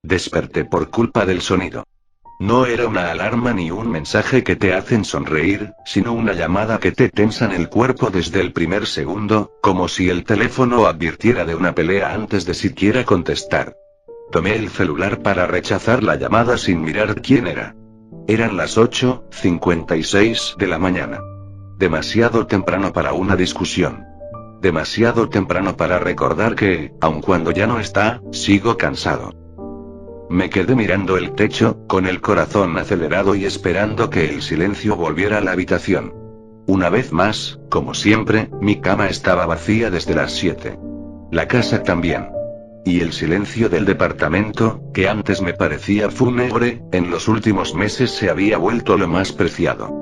Desperté por culpa del sonido. No era una alarma ni un mensaje que te hacen sonreír, sino una llamada que te tensan el cuerpo desde el primer segundo, como si el teléfono advirtiera de una pelea antes de siquiera contestar. Tomé el celular para rechazar la llamada sin mirar quién era. Eran las 8:56 de la mañana. Demasiado temprano para una discusión. Demasiado temprano para recordar que, aun cuando ya no está, sigo cansado. Me quedé mirando el techo, con el corazón acelerado y esperando que el silencio volviera a la habitación. Una vez más, como siempre, mi cama estaba vacía desde las 7. La casa también. Y el silencio del departamento, que antes me parecía fúnebre, en los últimos meses se había vuelto lo más preciado.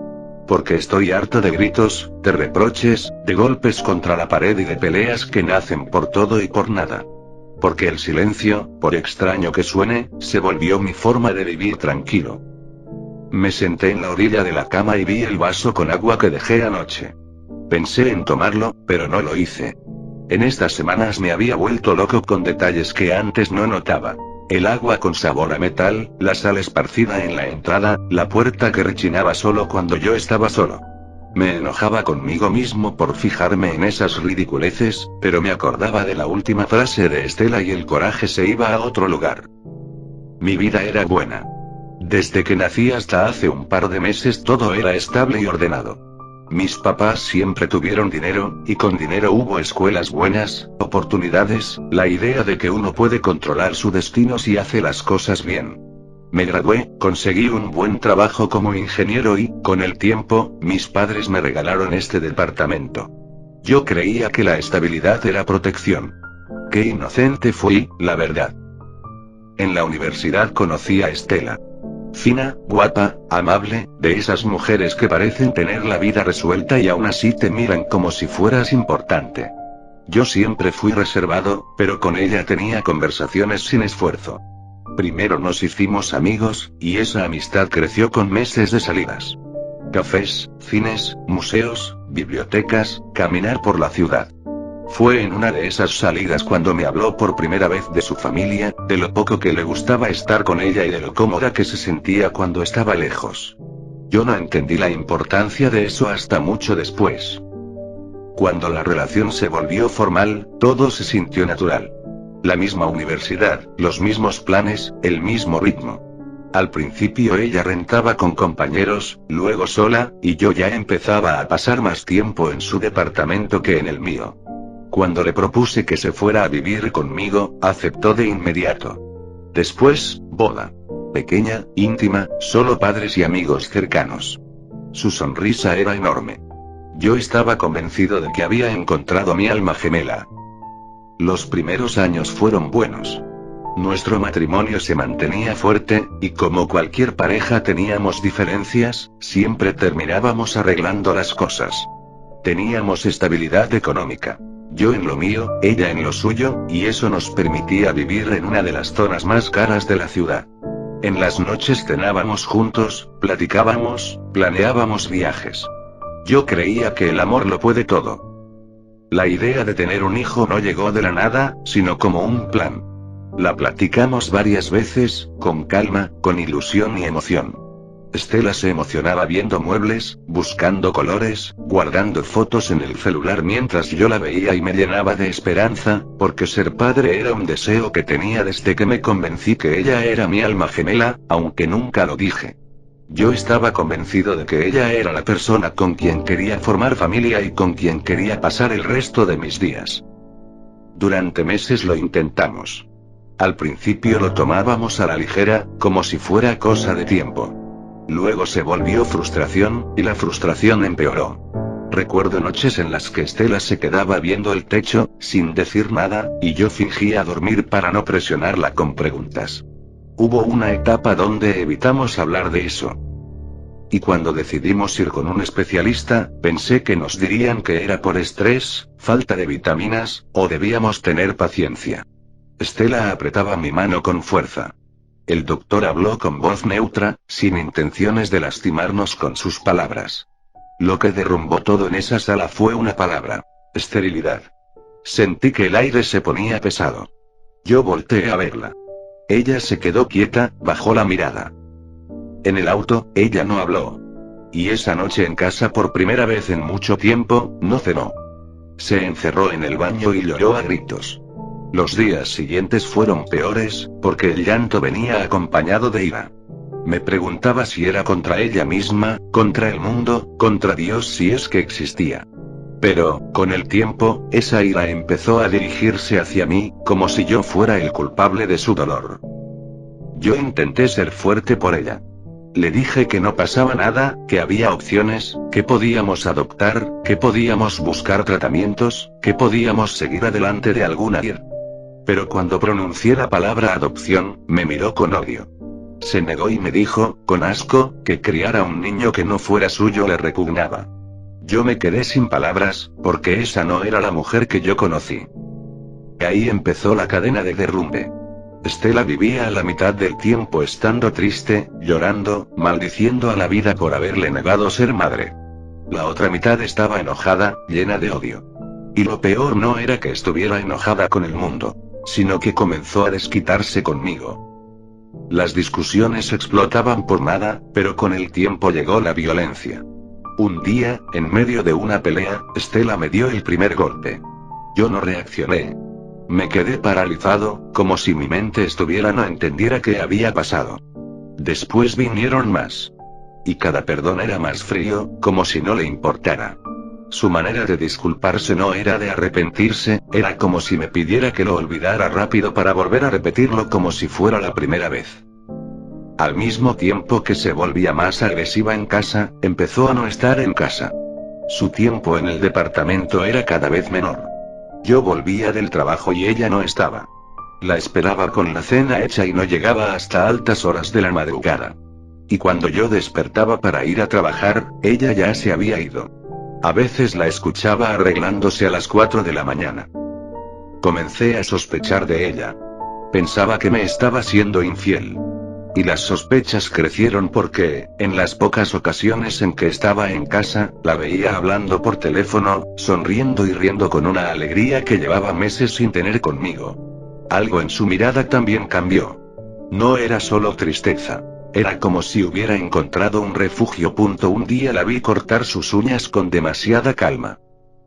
Porque estoy harto de gritos, de reproches, de golpes contra la pared y de peleas que nacen por todo y por nada. Porque el silencio, por extraño que suene, se volvió mi forma de vivir tranquilo. Me senté en la orilla de la cama y vi el vaso con agua que dejé anoche. Pensé en tomarlo, pero no lo hice. En estas semanas me había vuelto loco con detalles que antes no notaba. El agua con sabor a metal, la sal esparcida en la entrada, la puerta que rechinaba solo cuando yo estaba solo. Me enojaba conmigo mismo por fijarme en esas ridiculeces, pero me acordaba de la última frase de Estela y el coraje se iba a otro lugar. Mi vida era buena. Desde que nací hasta hace un par de meses todo era estable y ordenado. Mis papás siempre tuvieron dinero, y con dinero hubo escuelas buenas, oportunidades, la idea de que uno puede controlar su destino si hace las cosas bien. Me gradué, conseguí un buen trabajo como ingeniero y, con el tiempo, mis padres me regalaron este departamento. Yo creía que la estabilidad era protección. Qué inocente fui, la verdad. En la universidad conocí a Estela. Fina, guapa, amable, de esas mujeres que parecen tener la vida resuelta y aún así te miran como si fueras importante. Yo siempre fui reservado, pero con ella tenía conversaciones sin esfuerzo. Primero nos hicimos amigos, y esa amistad creció con meses de salidas. Cafés, cines, museos, bibliotecas, caminar por la ciudad. Fue en una de esas salidas cuando me habló por primera vez de su familia, de lo poco que le gustaba estar con ella y de lo cómoda que se sentía cuando estaba lejos. Yo no entendí la importancia de eso hasta mucho después. Cuando la relación se volvió formal, todo se sintió natural. La misma universidad, los mismos planes, el mismo ritmo. Al principio ella rentaba con compañeros, luego sola, y yo ya empezaba a pasar más tiempo en su departamento que en el mío. Cuando le propuse que se fuera a vivir conmigo, aceptó de inmediato. Después, boda. Pequeña, íntima, solo padres y amigos cercanos. Su sonrisa era enorme. Yo estaba convencido de que había encontrado mi alma gemela. Los primeros años fueron buenos. Nuestro matrimonio se mantenía fuerte, y como cualquier pareja teníamos diferencias, siempre terminábamos arreglando las cosas. Teníamos estabilidad económica. Yo en lo mío, ella en lo suyo, y eso nos permitía vivir en una de las zonas más caras de la ciudad. En las noches cenábamos juntos, platicábamos, planeábamos viajes. Yo creía que el amor lo puede todo. La idea de tener un hijo no llegó de la nada, sino como un plan. La platicamos varias veces, con calma, con ilusión y emoción. Estela se emocionaba viendo muebles, buscando colores, guardando fotos en el celular mientras yo la veía y me llenaba de esperanza, porque ser padre era un deseo que tenía desde que me convencí que ella era mi alma gemela, aunque nunca lo dije. Yo estaba convencido de que ella era la persona con quien quería formar familia y con quien quería pasar el resto de mis días. Durante meses lo intentamos. Al principio lo tomábamos a la ligera, como si fuera cosa de tiempo. Luego se volvió frustración, y la frustración empeoró. Recuerdo noches en las que Estela se quedaba viendo el techo, sin decir nada, y yo fingía dormir para no presionarla con preguntas. Hubo una etapa donde evitamos hablar de eso. Y cuando decidimos ir con un especialista, pensé que nos dirían que era por estrés, falta de vitaminas, o debíamos tener paciencia. Estela apretaba mi mano con fuerza. El doctor habló con voz neutra, sin intenciones de lastimarnos con sus palabras. Lo que derrumbó todo en esa sala fue una palabra: esterilidad. Sentí que el aire se ponía pesado. Yo volteé a verla. Ella se quedó quieta, bajó la mirada. En el auto, ella no habló. Y esa noche en casa por primera vez en mucho tiempo, no cenó. Se encerró en el baño y lloró a gritos. Los días siguientes fueron peores, porque el llanto venía acompañado de ira. Me preguntaba si era contra ella misma, contra el mundo, contra Dios si es que existía. Pero, con el tiempo, esa ira empezó a dirigirse hacia mí, como si yo fuera el culpable de su dolor. Yo intenté ser fuerte por ella. Le dije que no pasaba nada, que había opciones, que podíamos adoptar, que podíamos buscar tratamientos, que podíamos seguir adelante de alguna manera. Pero cuando pronuncié la palabra adopción, me miró con odio. Se negó y me dijo, con asco, que criar a un niño que no fuera suyo le repugnaba. Yo me quedé sin palabras, porque esa no era la mujer que yo conocí. Ahí empezó la cadena de derrumbe. Estela vivía a la mitad del tiempo estando triste, llorando, maldiciendo a la vida por haberle negado ser madre. La otra mitad estaba enojada, llena de odio. Y lo peor no era que estuviera enojada con el mundo, sino que comenzó a desquitarse conmigo. Las discusiones explotaban por nada, pero con el tiempo llegó la violencia. Un día, en medio de una pelea, Estela me dio el primer golpe. Yo no reaccioné. Me quedé paralizado, como si mi mente no entendiera qué había pasado. Después vinieron más. Y cada perdón era más frío, como si no le importara. Su manera de disculparse no era de arrepentirse, era como si me pidiera que lo olvidara rápido para volver a repetirlo como si fuera la primera vez. Al mismo tiempo que se volvía más agresiva en casa, empezó a no estar en casa. Su tiempo en el departamento era cada vez menor. Yo volvía del trabajo y ella no estaba. La esperaba con la cena hecha y no llegaba hasta altas horas de la madrugada. Y cuando yo despertaba para ir a trabajar, ella ya se había ido. A veces la escuchaba arreglándose a las 4 de la mañana. Comencé a sospechar de ella. Pensaba que me estaba siendo infiel. Y las sospechas crecieron porque, en las pocas ocasiones en que estaba en casa, la veía hablando por teléfono, sonriendo y riendo con una alegría que llevaba meses sin tener conmigo. Algo en su mirada también cambió. No era solo tristeza. Era como si hubiera encontrado un refugio. Un día la vi cortar sus uñas con demasiada calma.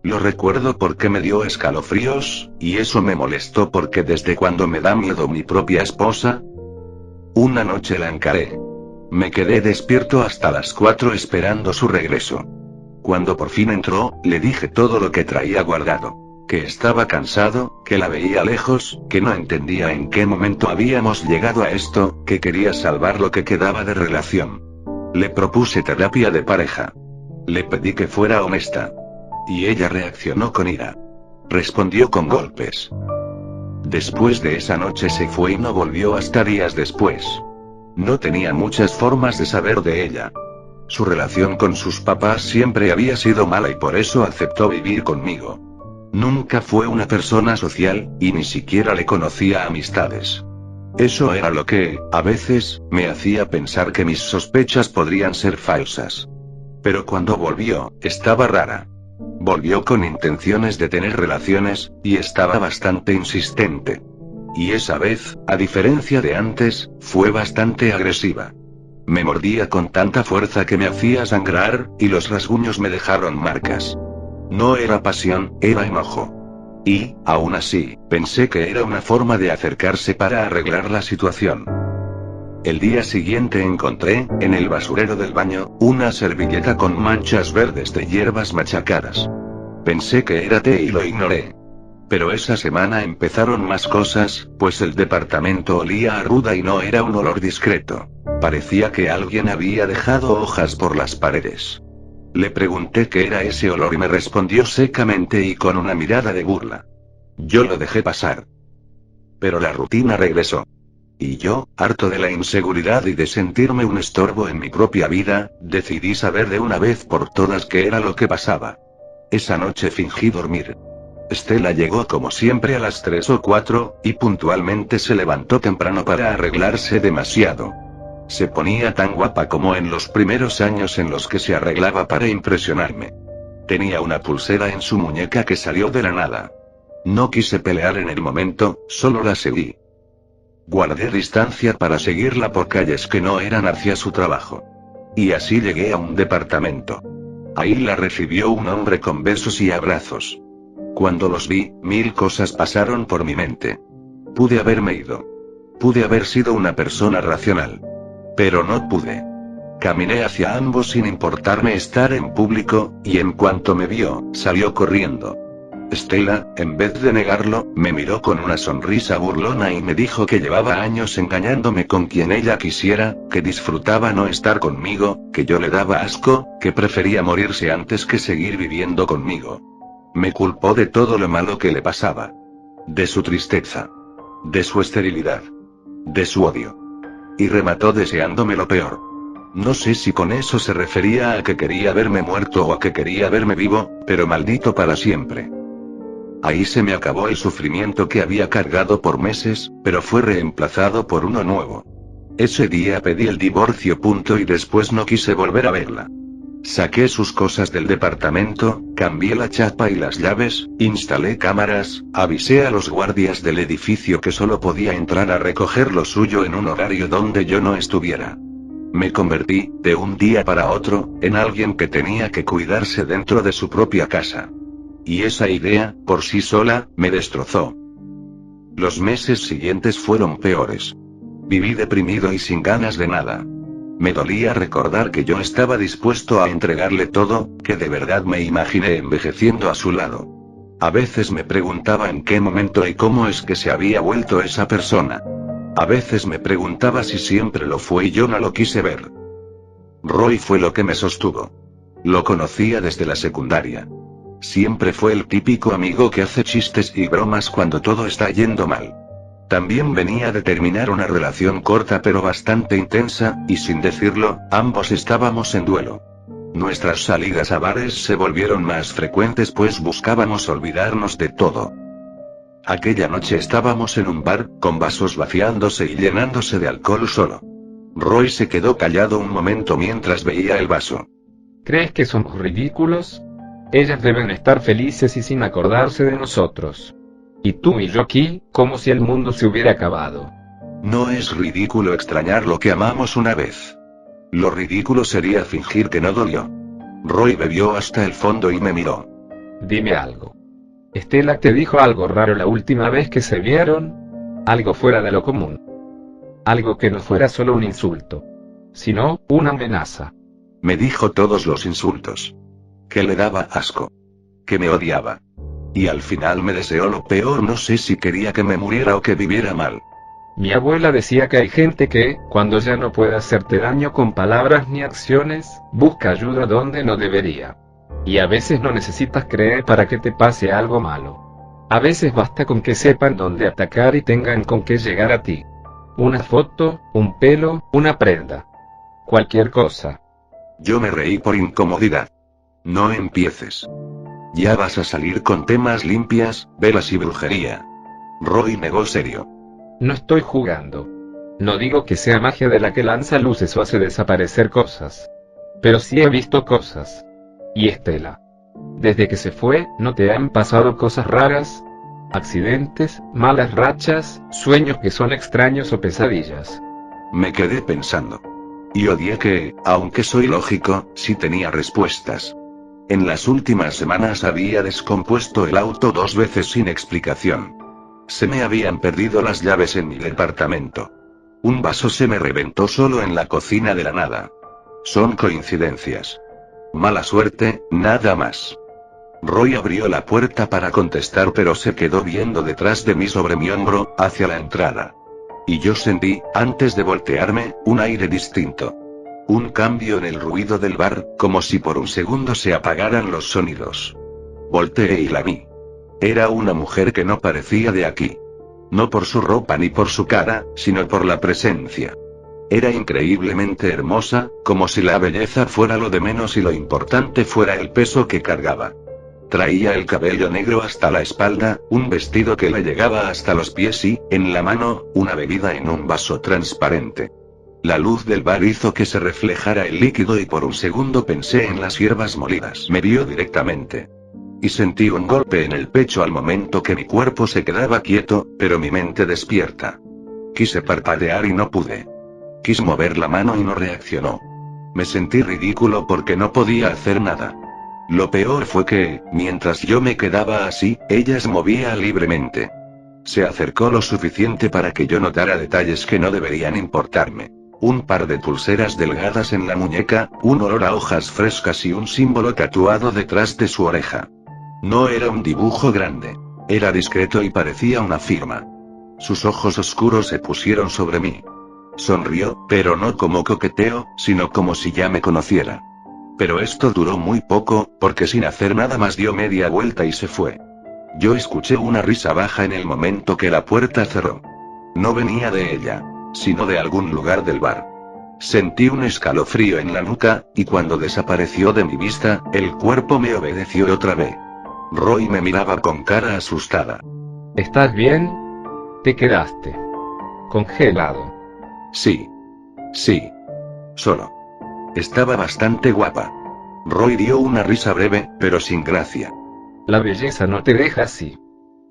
Lo recuerdo porque me dio escalofríos, y eso me molestó porque desde cuando me da miedo mi propia esposa. Una noche la encaré. Me quedé despierto hasta las 4 esperando su regreso. Cuando por fin entró, le dije todo lo que traía guardado. Que estaba cansado, que la veía lejos, que no entendía en qué momento habíamos llegado a esto, que quería salvar lo que quedaba de relación. Le propuse terapia de pareja. Le pedí que fuera honesta. Y ella reaccionó con ira. Respondió con golpes. Después de esa noche se fue y no volvió hasta días después. No tenía muchas formas de saber de ella. Su relación con sus papás siempre había sido mala y por eso aceptó vivir conmigo. Nunca fue una persona social, y ni siquiera le conocía amistades. Eso era lo que, a veces, me hacía pensar que mis sospechas podrían ser falsas. Pero cuando volvió, estaba rara. Volvió con intenciones de tener relaciones, y estaba bastante insistente. Y esa vez, a diferencia de antes, fue bastante agresiva. Me mordía con tanta fuerza que me hacía sangrar, y los rasguños me dejaron marcas. No era pasión, era enojo. Y, aún así, pensé que era una forma de acercarse para arreglar la situación. El día siguiente encontré, en el basurero del baño, una servilleta con manchas verdes de hierbas machacadas. Pensé que era té y lo ignoré. Pero esa semana empezaron más cosas, pues el departamento olía a ruda y no era un olor discreto. Parecía que alguien había dejado hojas por las paredes. Le pregunté qué era ese olor y me respondió secamente y con una mirada de burla. Yo lo dejé pasar. Pero la rutina regresó. Y yo, harto de la inseguridad y de sentirme un estorbo en mi propia vida, decidí saber de una vez por todas qué era lo que pasaba. Esa noche fingí dormir. Estela llegó como siempre a las 3 o 4, y puntualmente se levantó temprano para arreglarse demasiado. Se ponía tan guapa como en los primeros años en los que se arreglaba para impresionarme. Tenía una pulsera en su muñeca que salió de la nada. No quise pelear en el momento, solo la seguí. Guardé distancia para seguirla por calles que no eran hacia su trabajo. Y así llegué a un departamento. Ahí la recibió un hombre con besos y abrazos. Cuando los vi, 1000 cosas pasaron por mi mente. Pude haberme ido. Pude haber sido una persona racional. Pero no pude. Caminé hacia ambos sin importarme estar en público, y en cuanto me vio, salió corriendo. Stella, en vez de negarlo, me miró con una sonrisa burlona y me dijo que llevaba años engañándome con quien ella quisiera, que disfrutaba no estar conmigo, que yo le daba asco, que prefería morirse antes que seguir viviendo conmigo. Me culpó de todo lo malo que le pasaba. De su tristeza. De su esterilidad. De su odio. Y remató deseándome lo peor. No sé si con eso se refería a que quería verme muerto o a que quería verme vivo, pero maldito para siempre. Ahí se me acabó el sufrimiento que había cargado por meses, pero fue reemplazado por uno nuevo. Ese día pedí el divorcio y después no quise volver a verla. Saqué sus cosas del departamento, cambié la chapa y las llaves, instalé cámaras, avisé a los guardias del edificio que solo podía entrar a recoger lo suyo en un horario donde yo no estuviera. Me convertí, de un día para otro, en alguien que tenía que cuidarse dentro de su propia casa. Y esa idea, por sí sola, me destrozó. Los meses siguientes fueron peores. Viví deprimido y sin ganas de nada. Me dolía recordar que yo estaba dispuesto a entregarle todo, que de verdad me imaginé envejeciendo a su lado. A veces me preguntaba en qué momento y cómo es que se había vuelto esa persona. A veces me preguntaba si siempre lo fue y yo no lo quise ver. Roy fue lo que me sostuvo. Lo conocía desde la secundaria. Siempre fue el típico amigo que hace chistes y bromas cuando todo está yendo mal. También venía de terminar una relación corta pero bastante intensa, y sin decirlo, ambos estábamos en duelo. Nuestras salidas a bares se volvieron más frecuentes pues buscábamos olvidarnos de todo. Aquella noche estábamos en un bar, con vasos vaciándose y llenándose de alcohol solo. Roy se quedó callado un momento mientras veía el vaso. ¿Crees que somos ridículos? Ellas deben estar felices y sin acordarse de nosotros. Y tú y yo aquí, como si el mundo se hubiera acabado. No es ridículo extrañar lo que amamos una vez. Lo ridículo sería fingir que no dolió. Roy bebió hasta el fondo y me miró. Dime algo. ¿Stella te dijo algo raro la última vez que se vieron? Algo fuera de lo común. Algo que no fuera solo un insulto, sino una amenaza. Me dijo todos los insultos. Que le daba asco. Que me odiaba. Y al final me deseó lo peor, no sé si quería que me muriera o que viviera mal. Mi abuela decía que hay gente que, cuando ya no puede hacerte daño con palabras ni acciones, busca ayuda donde no debería. Y a veces no necesitas creer para que te pase algo malo. A veces basta con que sepan dónde atacar y tengan con qué llegar a ti. Una foto, un pelo, una prenda. Cualquier cosa. Yo me reí por incomodidad. No empieces. Ya vas a salir con temas limpias, velas y brujería. Roy negó serio. No estoy jugando. No digo que sea magia de la que lanza luces o hace desaparecer cosas. Pero sí he visto cosas. Y Stella. Desde que se fue, ¿no te han pasado cosas raras? Accidentes, malas rachas, sueños que son extraños o pesadillas. Me quedé pensando. Y odié que, aunque soy lógico, sí tenía respuestas. En las últimas semanas había descompuesto el auto 2 veces sin explicación. Se me habían perdido las llaves en mi departamento. Un vaso se me reventó solo en la cocina de la nada. Son coincidencias. Mala suerte, nada más. Roy abrió la puerta para contestar pero se quedó viendo detrás de mí sobre mi hombro, hacia la entrada. Y yo sentí, antes de voltearme, un aire distinto. Un cambio en el ruido del bar, como si por un segundo se apagaran los sonidos. Volteé y la vi. Era una mujer que no parecía de aquí. No por su ropa ni por su cara, sino por la presencia. Era increíblemente hermosa, como si la belleza fuera lo de menos y lo importante fuera el peso que cargaba. Traía el cabello negro hasta la espalda, un vestido que le llegaba hasta los pies y, en la mano, una bebida en un vaso transparente. La luz del bar hizo que se reflejara el líquido y por un segundo pensé en las hierbas molidas. Me vio directamente. Y sentí un golpe en el pecho al momento que mi cuerpo se quedaba quieto, pero mi mente despierta. Quise parpadear y no pude. Quise mover la mano y no reaccionó. Me sentí ridículo porque no podía hacer nada. Lo peor fue que, mientras yo me quedaba así, ella se movía libremente. Se acercó lo suficiente para que yo notara detalles que no deberían importarme. Un par de pulseras delgadas en la muñeca, un olor a hojas frescas y un símbolo tatuado detrás de su oreja. No era un dibujo grande. Era discreto y parecía una firma. Sus ojos oscuros se pusieron sobre mí. Sonrió, pero no como coqueteo, sino como si ya me conociera. Pero esto duró muy poco, porque sin hacer nada más dio media vuelta y se fue. Yo escuché una risa baja en el momento que la puerta cerró. No venía de ella, sino de algún lugar del bar. Sentí un escalofrío en la nuca, y cuando desapareció de mi vista, el cuerpo me obedeció otra vez. Roy me miraba con cara asustada. ¿Estás bien? Te quedaste congelado. Sí. Sí. Solo. Estaba bastante guapa. Roy dio una risa breve, pero sin gracia. La belleza no te deja así.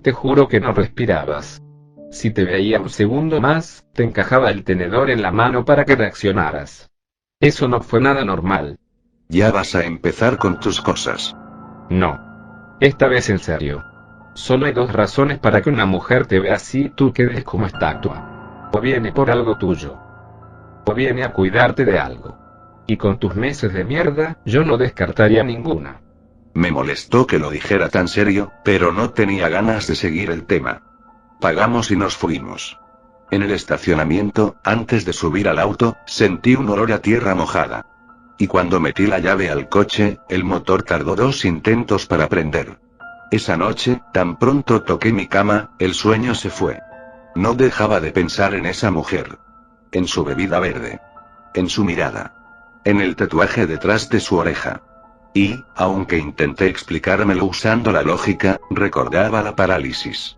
Te juro que no respirabas. Si te veía un segundo más, te encajaba el tenedor en la mano para que reaccionaras. Eso no fue nada normal. Ya vas a empezar con tus cosas. No. Esta vez en serio. Solo hay dos razones para que una mujer te vea así y tú quedes como estatua. O viene por algo tuyo. O viene a cuidarte de algo. Y con tus meses de mierda, yo no descartaría ninguna. Me molestó que lo dijera tan serio, pero no tenía ganas de seguir el tema. Pagamos y nos fuimos. En el estacionamiento, antes de subir al auto, sentí un olor a tierra mojada. Y cuando metí la llave al coche, el motor tardó 2 intentos para prender. Esa noche, tan pronto toqué mi cama, el sueño se fue. No dejaba de pensar en esa mujer. En su bebida verde. En su mirada. En el tatuaje detrás de su oreja. Y, aunque intenté explicármelo usando la lógica, recordaba la parálisis.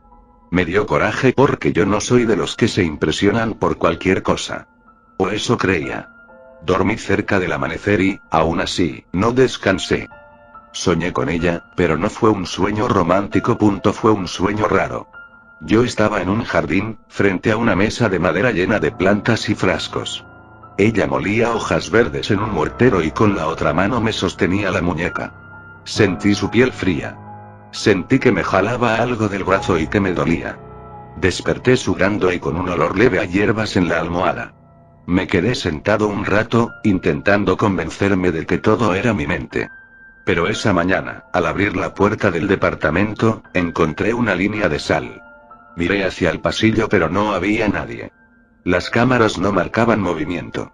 Me dio coraje porque yo no soy de los que se impresionan por cualquier cosa. O eso creía. Dormí cerca del amanecer y, aún así, no descansé. Soñé con ella, pero no fue un sueño romántico. Fue un sueño raro. Yo estaba en un jardín, frente a una mesa de madera llena de plantas y frascos. Ella molía hojas verdes en un mortero y con la otra mano me sostenía la muñeca. Sentí su piel fría. Sentí que me jalaba algo del brazo y que me dolía. Desperté sudando y con un olor leve a hierbas en la almohada. Me quedé sentado un rato, intentando convencerme de que todo era mi mente. Pero esa mañana, al abrir la puerta del departamento, encontré una línea de sal. Miré hacia el pasillo pero no había nadie. Las cámaras no marcaban movimiento.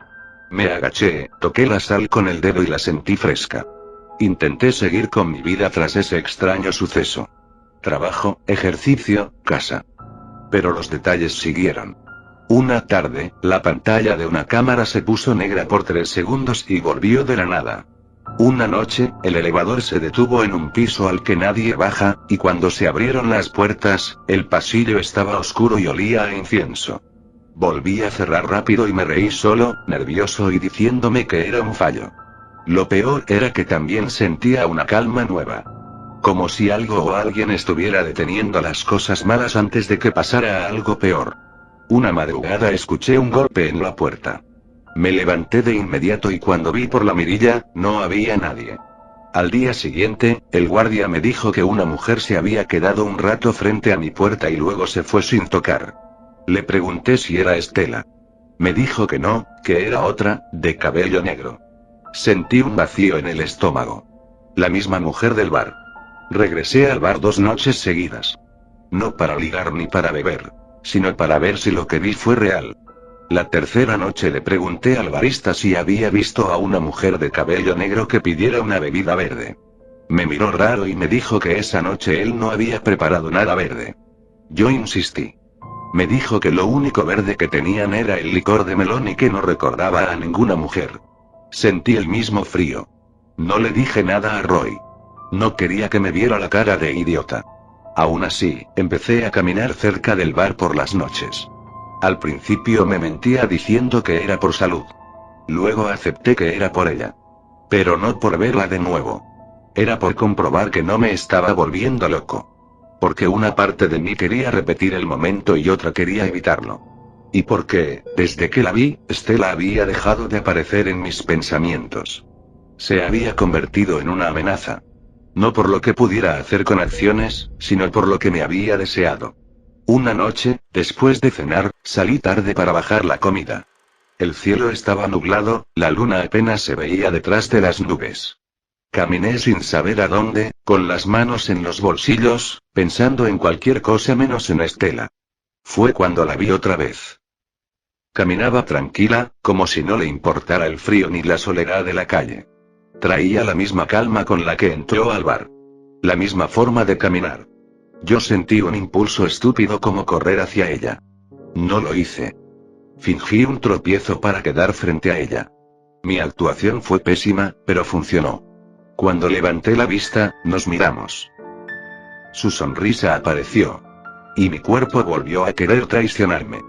Me agaché, toqué la sal con el dedo y la sentí fresca. Intenté seguir con mi vida tras ese extraño suceso. Trabajo, ejercicio, casa. Pero los detalles siguieron. Una tarde, la pantalla de una cámara se puso negra por 3 segundos y volvió de la nada. Una noche, el elevador se detuvo en un piso al que nadie baja, y cuando se abrieron las puertas, el pasillo estaba oscuro y olía a incienso. Volví a cerrar rápido y me reí solo, nervioso y diciéndome que era un fallo. Lo peor era que también sentía una calma nueva. Como si algo o alguien estuviera deteniendo las cosas malas antes de que pasara algo peor. Una madrugada escuché un golpe en la puerta. Me levanté de inmediato y cuando vi por la mirilla, no había nadie. Al día siguiente, el guardia me dijo que una mujer se había quedado un rato frente a mi puerta y luego se fue sin tocar. Le pregunté si era Estela. Me dijo que no, que era otra, de cabello negro. Sentí un vacío en el estómago. La misma mujer del bar. Regresé al bar 2 noches seguidas. No para ligar ni para beber, sino para ver si lo que vi fue real. La tercera noche le pregunté al barista si había visto a una mujer de cabello negro que pidiera una bebida verde. Me miró raro y me dijo que esa noche él no había preparado nada verde. Yo insistí. Me dijo que lo único verde que tenían era el licor de melón y que no recordaba a ninguna mujer. Sentí el mismo frío. No le dije nada a Roy. No quería que me viera la cara de idiota. Aún así, empecé a caminar cerca del bar por las noches. Al principio me mentía diciendo que era por salud. Luego acepté que era por ella. Pero no por verla de nuevo. Era por comprobar que no me estaba volviendo loco. Porque una parte de mí quería repetir el momento y otra quería evitarlo. Y porque, desde que la vi, Estela había dejado de aparecer en mis pensamientos. Se había convertido en una amenaza. No por lo que pudiera hacer con acciones, sino por lo que me había deseado. Una noche, después de cenar, salí tarde para bajar la comida. El cielo estaba nublado, la luna apenas se veía detrás de las nubes. Caminé sin saber a dónde, con las manos en los bolsillos, pensando en cualquier cosa menos en Estela. Fue cuando la vi otra vez. Caminaba tranquila, como si no le importara el frío ni la soledad de la calle. Traía la misma calma con la que entró al bar. La misma forma de caminar. Yo sentí un impulso estúpido como correr hacia ella. No lo hice. Fingí un tropiezo para quedar frente a ella. Mi actuación fue pésima, pero funcionó. Cuando levanté la vista, nos miramos. Su sonrisa apareció. Y mi cuerpo volvió a querer traicionarme.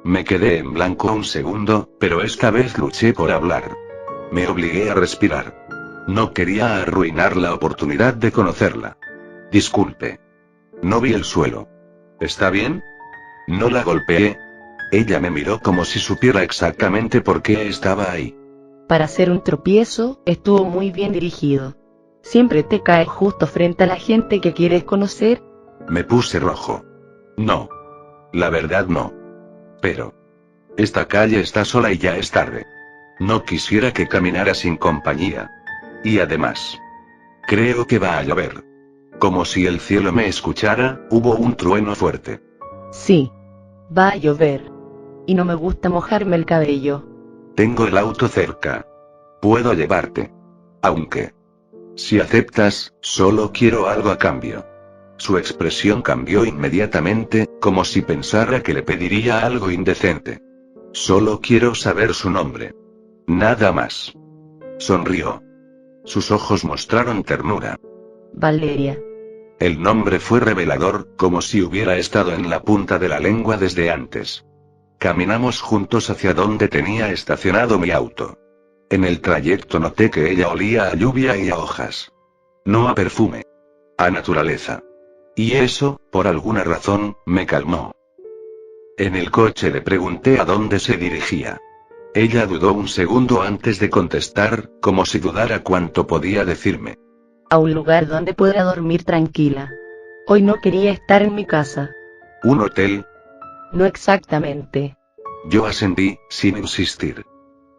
Me quedé en blanco un segundo, pero esta vez luché por hablar. Me obligué a respirar. No quería arruinar la oportunidad de conocerla. Disculpe. No vi el suelo. ¿Está bien? No la golpeé. Ella me miró como si supiera exactamente por qué estaba ahí. Para hacer un tropiezo, estuvo muy bien dirigido. Siempre te caes justo frente a la gente que quieres conocer. Me puse rojo. No. La verdad no. Pero. Esta calle está sola y ya es tarde. No quisiera que caminara sin compañía. Y además. Creo que va a llover. Como si el cielo me escuchara, hubo un trueno fuerte. Sí. Va a llover. Y no me gusta mojarme el cabello. Tengo el auto cerca. Puedo llevarte. Aunque. Si aceptas, solo quiero algo a cambio. Su expresión cambió inmediatamente, como si pensara que le pediría algo indecente. Solo quiero saber su nombre. Nada más. Sonrió. Sus ojos mostraron ternura. Valeria. El nombre fue revelador, como si hubiera estado en la punta de la lengua desde antes. Caminamos juntos hacia donde tenía estacionado mi auto. En el trayecto noté que ella olía a lluvia y a hojas. No a perfume. A naturaleza. Y eso, por alguna razón, me calmó. En el coche le pregunté a dónde se dirigía. Ella dudó un segundo antes de contestar, como si dudara cuánto podía decirme. A un lugar donde pueda dormir tranquila. Hoy no quería estar en mi casa. ¿Un hotel? No exactamente. Yo asentí, sin insistir.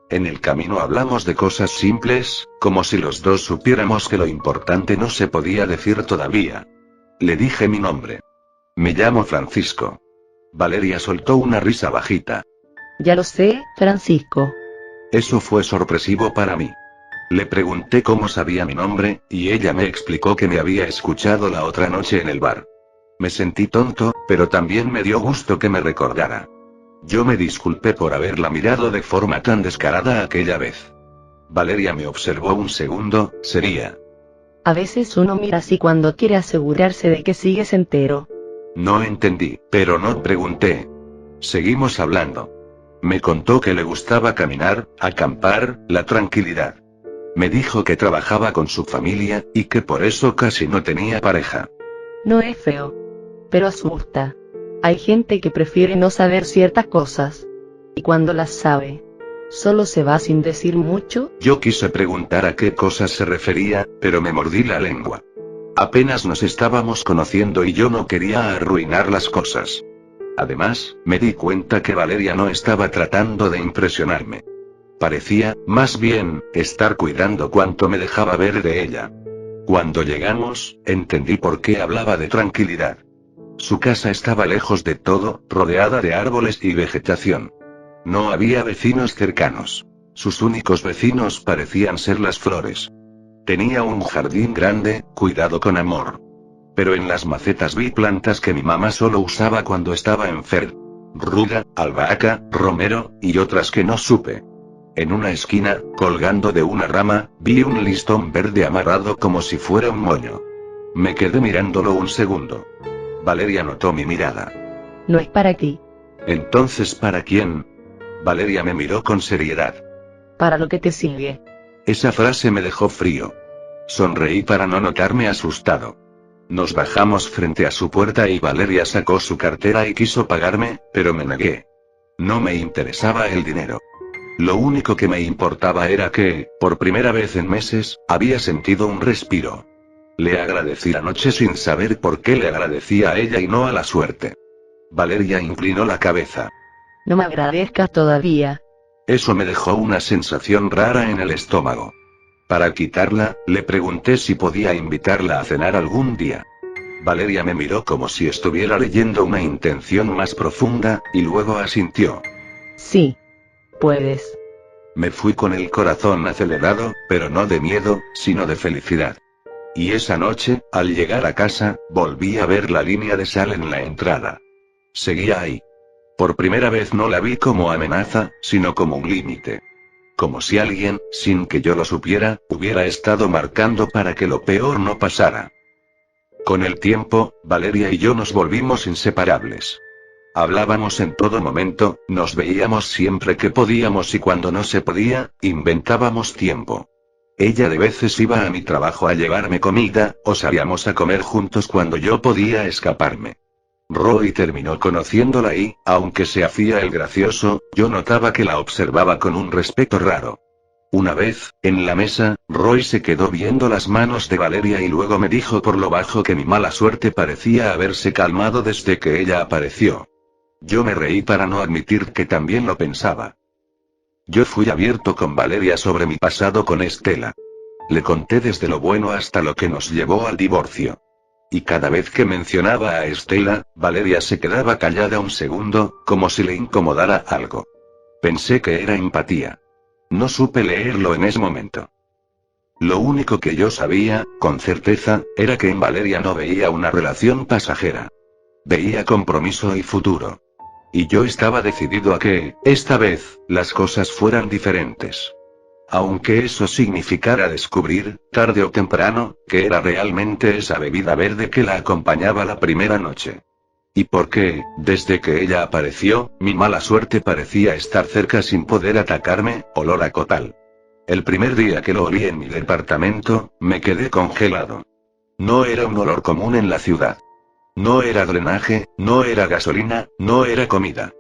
En el camino hablamos de cosas simples, como si los dos supiéramos que lo importante no se podía decir todavía. Le dije mi nombre. Me llamo Francisco. Valeria soltó una risa bajita. Ya lo sé, Francisco. Eso fue sorpresivo para mí. Le pregunté cómo sabía mi nombre, y ella me explicó que me había escuchado la otra noche en el bar. Me sentí tonto, pero también me dio gusto que me recordara. Yo me disculpé por haberla mirado de forma tan descarada aquella vez. Valeria me observó un segundo, seria. A veces uno mira así cuando quiere asegurarse de que sigues entero. No entendí, pero no pregunté. Seguimos hablando. Me contó que le gustaba caminar, acampar, la tranquilidad. Me dijo que trabajaba con su familia, y que por eso casi no tenía pareja. No es feo. Pero asusta. Hay gente que prefiere no saber ciertas cosas. Y cuando las sabe, solo se va sin decir mucho. Yo quise preguntar a qué cosas se refería, pero me mordí la lengua. Apenas nos estábamos conociendo y yo no quería arruinar las cosas. Además, me di cuenta que Valeria no estaba tratando de impresionarme. Parecía, más bien, estar cuidando cuánto me dejaba ver de ella. Cuando llegamos, entendí por qué hablaba de tranquilidad. Su casa estaba lejos de todo, rodeada de árboles y vegetación. No había vecinos cercanos. Sus únicos vecinos parecían ser las flores. Tenía un jardín grande, cuidado con amor. Pero en las macetas vi plantas que mi mamá solo usaba cuando estaba enferma. Ruda, albahaca, romero, y otras que no supe. En una esquina, colgando de una rama, vi un listón verde amarrado como si fuera un moño. Me quedé mirándolo un segundo. Valeria notó mi mirada. No es para ti. Entonces, ¿para quién? Valeria me miró con seriedad. Para lo que te sigue. Esa frase me dejó frío. Sonreí para no notarme asustado. Nos bajamos frente a su puerta y Valeria sacó su cartera y quiso pagarme, pero me negué. No me interesaba el dinero. Lo único que me importaba era que, por primera vez en meses, había sentido un respiro. Le agradecí anoche sin saber por qué le agradecía a ella y no a la suerte. Valeria inclinó la cabeza. No me agradezcas todavía. Eso me dejó una sensación rara en el estómago. Para quitarla, le pregunté si podía invitarla a cenar algún día. Valeria me miró como si estuviera leyendo una intención más profunda, y luego asintió. Sí. Puedes. Me fui con el corazón acelerado, pero no de miedo, sino de felicidad. Y esa noche, al llegar a casa, volví a ver la línea de sal en la entrada. Seguía ahí. Por primera vez no la vi como amenaza, sino como un límite. Como si alguien, sin que yo lo supiera, hubiera estado marcando para que lo peor no pasara. Con el tiempo, Valeria y yo nos volvimos inseparables. Hablábamos en todo momento, nos veíamos siempre que podíamos y cuando no se podía, inventábamos tiempo. Ella de veces iba a mi trabajo a llevarme comida, o salíamos a comer juntos cuando yo podía escaparme. Roy terminó conociéndola y, aunque se hacía el gracioso, yo notaba que la observaba con un respeto raro. Una vez, en la mesa, Roy se quedó viendo las manos de Valeria y luego me dijo por lo bajo que mi mala suerte parecía haberse calmado desde que ella apareció. Yo me reí para no admitir que también lo pensaba. Yo fui abierto con Valeria sobre mi pasado con Estela. Le conté desde lo bueno hasta lo que nos llevó al divorcio. Y cada vez que mencionaba a Estela, Valeria se quedaba callada un segundo, como si le incomodara algo. Pensé que era empatía. No supe leerlo en ese momento. Lo único que yo sabía, con certeza, era que en Valeria no veía una relación pasajera. Veía compromiso y futuro. Y yo estaba decidido a que, esta vez, las cosas fueran diferentes. Aunque eso significara descubrir, tarde o temprano, que era realmente esa bebida verde que la acompañaba la primera noche. Y porque, desde que ella apareció, mi mala suerte parecía estar cerca sin poder atacarme, olor a cotal. El primer día que lo olí en mi departamento, me quedé congelado. No era un olor común en la ciudad. No era drenaje, no era gasolina, no era comida.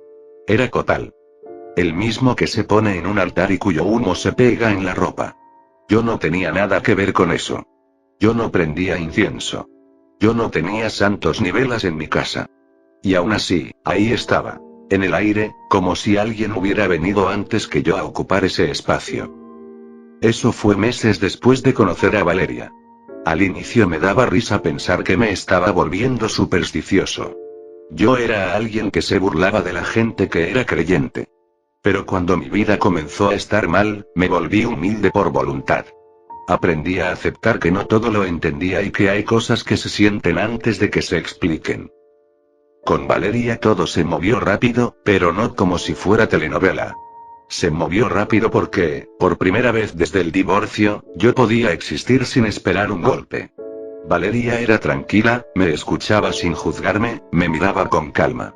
Era cotal. El mismo que se pone en un altar y cuyo humo se pega en la ropa. Yo no tenía nada que ver con eso. Yo no prendía incienso. Yo no tenía santos ni velas en mi casa. Y aún así, ahí estaba, en el aire, como si alguien hubiera venido antes que yo a ocupar ese espacio. Eso fue meses después de conocer a Valeria. Al inicio me daba risa pensar que me estaba volviendo supersticioso. Yo era alguien que se burlaba de la gente que era creyente. Pero cuando mi vida comenzó a estar mal, me volví humilde por voluntad. Aprendí a aceptar que no todo lo entendía y que hay cosas que se sienten antes de que se expliquen. Con Valeria todo se movió rápido, pero no como si fuera telenovela. Se movió rápido porque, por primera vez desde el divorcio, yo podía existir sin esperar un golpe. Valeria era tranquila, me escuchaba sin juzgarme, me miraba con calma.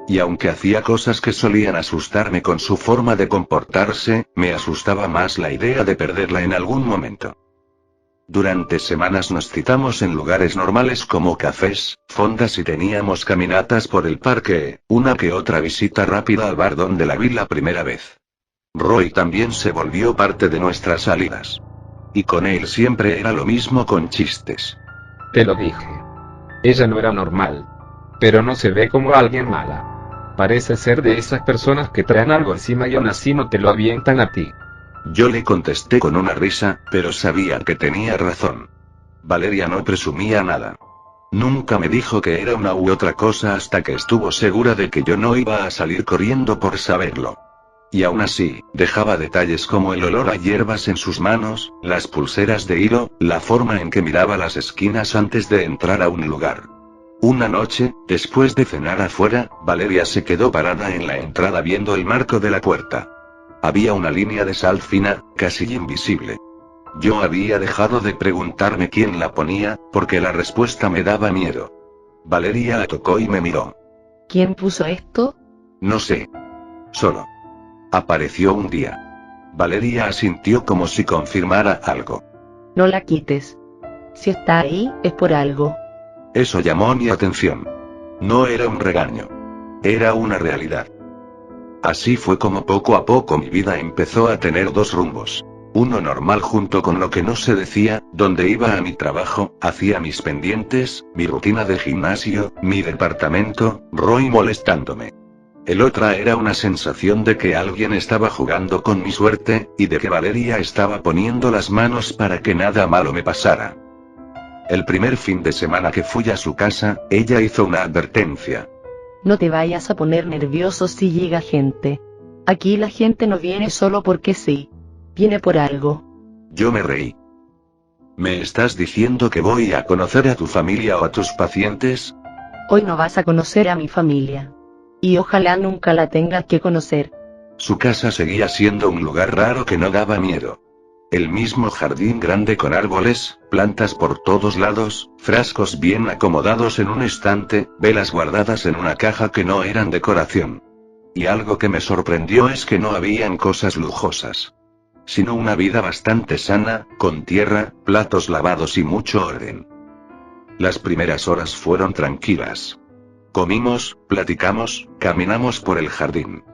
Y aunque hacía cosas que solían asustarme con su forma de comportarse, me asustaba más la idea de perderla en algún momento. Durante semanas nos citamos en lugares normales como cafés, fondas y teníamos caminatas por el parque, una que otra visita rápida al bar donde la vi la primera vez. Roy también se volvió parte de nuestras salidas. Y con él siempre era lo mismo con chistes. Te lo dije. Ella no era normal. Pero no se ve como alguien mala. Parece ser de esas personas que traen algo encima y aún así no te lo avientan a ti. Yo le contesté con una risa, pero sabía que tenía razón. Valeria no presumía nada. Nunca me dijo que era una u otra cosa hasta que estuvo segura de que yo no iba a salir corriendo por saberlo. Y aún así, dejaba detalles como el olor a hierbas en sus manos, las pulseras de hilo, la forma en que miraba las esquinas antes de entrar a un lugar. Una noche, después de cenar afuera, Valeria se quedó parada en la entrada viendo el marco de la puerta. Había una línea de sal fina, casi invisible. Yo había dejado de preguntarme quién la ponía, porque la respuesta me daba miedo. Valeria la tocó y me miró. ¿Quién puso esto? No sé. Solo. Apareció un día. Valeria asintió como si confirmara algo. No la quites. Si está ahí, es por algo. Eso llamó mi atención. No era un regaño. Era una realidad. Así fue como poco a poco mi vida empezó a tener dos rumbos. Uno normal junto con lo que no se decía, donde iba a mi trabajo, hacía mis pendientes, mi rutina de gimnasio, mi departamento, Roy molestándome. El otra era una sensación de que alguien estaba jugando con mi suerte, y de que Valeria estaba poniendo las manos para que nada malo me pasara. El primer fin de semana que fui a su casa, ella hizo una advertencia. No te vayas a poner nervioso si llega gente. Aquí la gente no viene solo porque sí. Viene por algo. Yo me reí. ¿Me estás diciendo que voy a conocer a tu familia o a tus pacientes? Hoy no vas a conocer a mi familia. Y ojalá nunca la tengas que conocer. Su casa seguía siendo un lugar raro que no daba miedo. El mismo jardín grande con árboles, plantas por todos lados, frascos bien acomodados en un estante, velas guardadas en una caja que no eran decoración. Y algo que me sorprendió es que no habían cosas lujosas, sino una vida bastante sana, con tierra, platos lavados y mucho orden. Las primeras horas fueron tranquilas. Comimos, platicamos, caminamos por el jardín.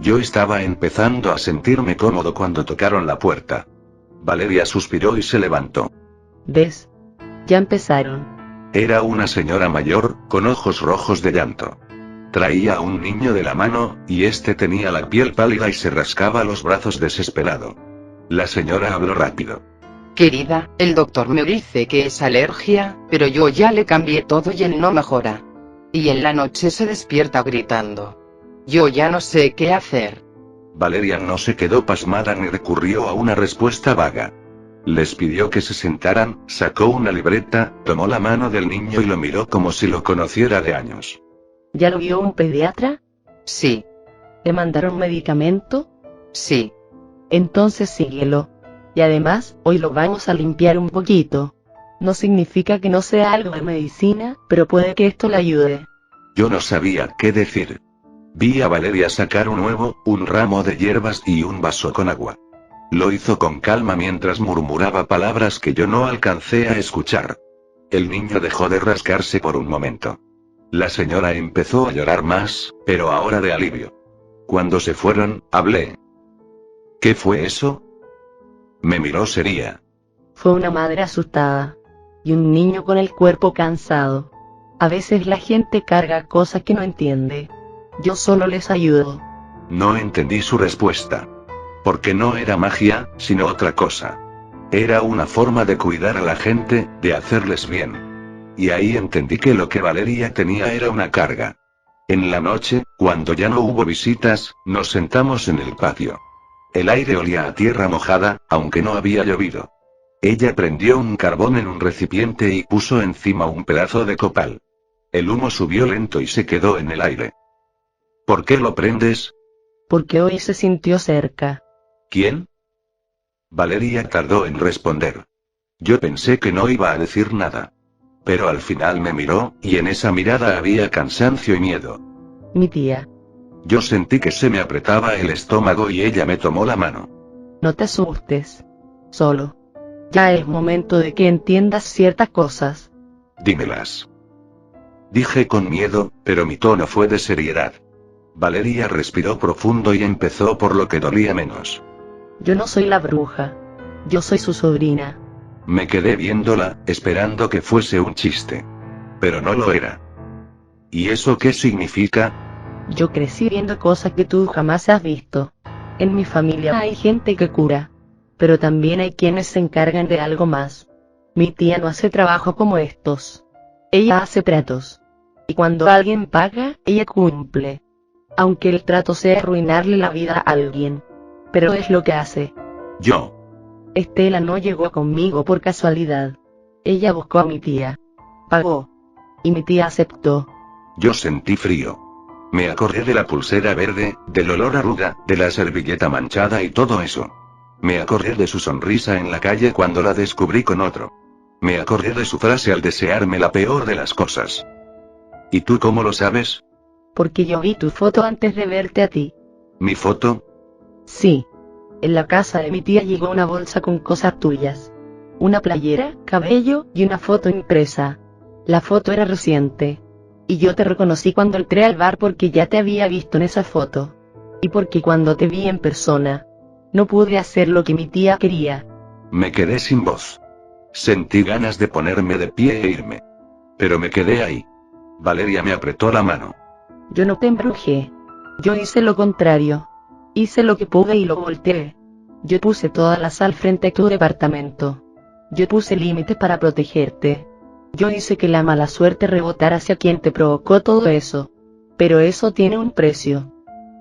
Yo estaba empezando a sentirme cómodo cuando tocaron la puerta. Valeria suspiró y se levantó. ¿Ves? Ya empezaron. Era una señora mayor, con ojos rojos de llanto. Traía a un niño de la mano, y este tenía la piel pálida y se rascaba los brazos desesperado. La señora habló rápido. Querida, el doctor me dice que es alergia, pero yo ya le cambié todo y él no mejora. Y en la noche se despierta gritando. Yo ya no sé qué hacer. Valeria no se quedó pasmada ni recurrió a una respuesta vaga. Les pidió que se sentaran, sacó una libreta, tomó la mano del niño y lo miró como si lo conociera de años. ¿Ya lo vio un pediatra? Sí. ¿Le mandaron medicamento? Sí. Entonces síguelo. Y además, hoy lo vamos a limpiar un poquito. No significa que no sea algo de medicina, pero puede que esto le ayude. Yo no sabía qué decir. Vi a Valeria sacar un ramo de hierbas y un vaso con agua. Lo hizo con calma mientras murmuraba palabras que yo no alcancé a escuchar. El niño dejó de rascarse por un momento. La señora empezó a llorar más, pero ahora de alivio. Cuando se fueron, hablé. ¿Qué fue eso? Me miró seria. Fue una madre asustada. Y un niño con el cuerpo cansado. A veces la gente carga cosas que no entiende. Yo solo les ayudo. No entendí su respuesta. Porque no era magia, sino otra cosa. Era una forma de cuidar a la gente, de hacerles bien. Y ahí entendí que lo que Valeria tenía era una carga. En la noche, cuando ya no hubo visitas, nos sentamos en el patio. El aire olía a tierra mojada, aunque no había llovido. Ella prendió un carbón en un recipiente y puso encima un pedazo de copal. El humo subió lento y se quedó en el aire. ¿Por qué lo prendes? Porque hoy se sintió cerca. ¿Quién? Valeria tardó en responder. Yo pensé que no iba a decir nada. Pero al final me miró, y en esa mirada había cansancio y miedo. Mi tía. Yo sentí que se me apretaba el estómago y ella me tomó la mano. No te asustes. Solo. Ya es momento de que entiendas ciertas cosas. Dímelas. Dije con miedo, pero mi tono fue de seriedad. Valeria respiró profundo y empezó por lo que dolía menos. Yo no soy la bruja. Yo soy su sobrina. Me quedé viéndola, esperando que fuese un chiste. Pero no lo era. ¿Y eso qué significa? Yo crecí viendo cosas que tú jamás has visto. En mi familia hay gente que cura. Pero también hay quienes se encargan de algo más. Mi tía no hace trabajo como estos. Ella hace tratos. Y cuando alguien paga, ella cumple. Aunque el trato sea arruinarle la vida a alguien. Pero es lo que hace. Yo. Estela no llegó conmigo por casualidad. Ella buscó a mi tía. Pagó. Y mi tía aceptó. Yo sentí frío. Me acordé de la pulsera verde, del olor a ruda, de la servilleta manchada y todo eso. Me acordé de su sonrisa en la calle cuando la descubrí con otro. Me acordé de su frase al desearme la peor de las cosas. ¿Y tú cómo lo sabes? Porque yo vi tu foto antes de verte a ti. ¿Mi foto? Sí. En la casa de mi tía llegó una bolsa con cosas tuyas. Una playera, cabello y una foto impresa. La foto era reciente. Y yo te reconocí cuando entré al bar porque ya te había visto en esa foto. Y porque cuando te vi en persona, no pude hacer lo que mi tía quería. Me quedé sin voz. Sentí ganas de ponerme de pie e irme. Pero me quedé ahí. Valeria me apretó la mano. Yo no te embrujé. Yo hice lo contrario. Hice lo que pude y lo volteé. Yo puse toda la sal frente a tu departamento. Yo puse límites para protegerte. Yo hice que la mala suerte rebotara hacia quien te provocó todo eso. Pero eso tiene un precio.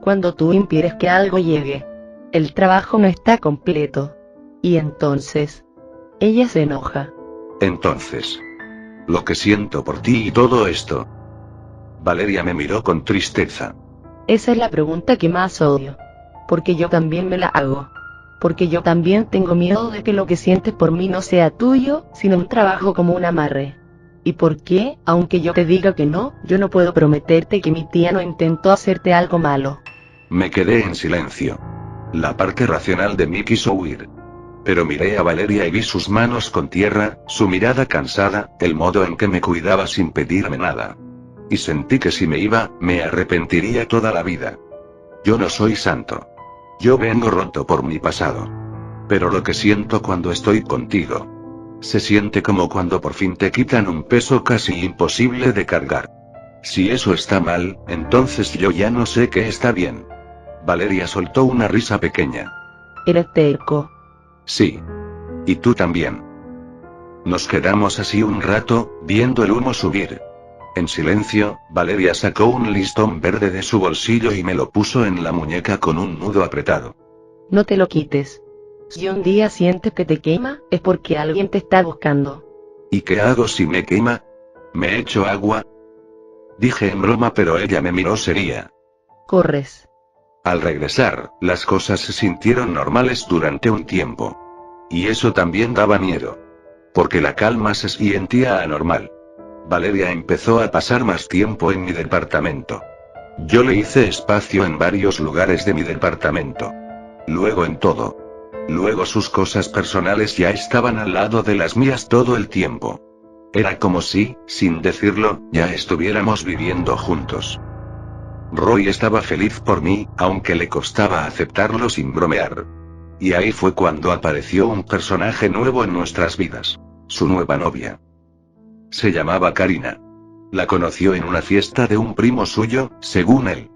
Cuando tú impides que algo llegue, el trabajo no está completo. Y entonces, ella se enoja. Entonces, lo que siento por ti y todo esto. Valeria me miró con tristeza. Esa es la pregunta que más odio. Porque yo también me la hago. Porque yo también tengo miedo de que lo que sientes por mí no sea tuyo, sino un trabajo como un amarre. ¿Y por qué, aunque yo te diga que no, yo no puedo prometerte que mi tía no intentó hacerte algo malo? Me quedé en silencio. La parte racional de mí quiso huir. Pero miré a Valeria y vi sus manos con tierra, su mirada cansada, el modo en que me cuidaba sin pedirme nada. Y sentí que si me iba, me arrepentiría toda la vida. Yo no soy santo. Yo vengo roto por mi pasado. Pero lo que siento cuando estoy contigo, se siente como cuando por fin te quitan un peso casi imposible de cargar. Si eso está mal, entonces yo ya no sé qué está bien. Valeria soltó una risa pequeña. Eres terco. Sí. Y tú también. Nos quedamos así un rato, viendo el humo subir. En silencio, Valeria sacó un listón verde de su bolsillo y me lo puso en la muñeca con un nudo apretado. No te lo quites. Si un día sientes que te quema, es porque alguien te está buscando. ¿Y qué hago si me quema? ¿Me echo agua? Dije en broma, pero ella me miró seria. Corres. Al regresar, las cosas se sintieron normales durante un tiempo. Y eso también daba miedo. Porque la calma se sentía anormal. Valeria empezó a pasar más tiempo en mi departamento. Yo le hice espacio en varios lugares de mi departamento. Luego en todo. Luego sus cosas personales ya estaban al lado de las mías todo el tiempo. Era como si, sin decirlo, ya estuviéramos viviendo juntos. Roy estaba feliz por mí, aunque le costaba aceptarlo sin bromear. Y ahí fue cuando apareció un personaje nuevo en nuestras vidas. Su nueva novia. Se llamaba Karina. La conoció en una fiesta de un primo suyo, según él.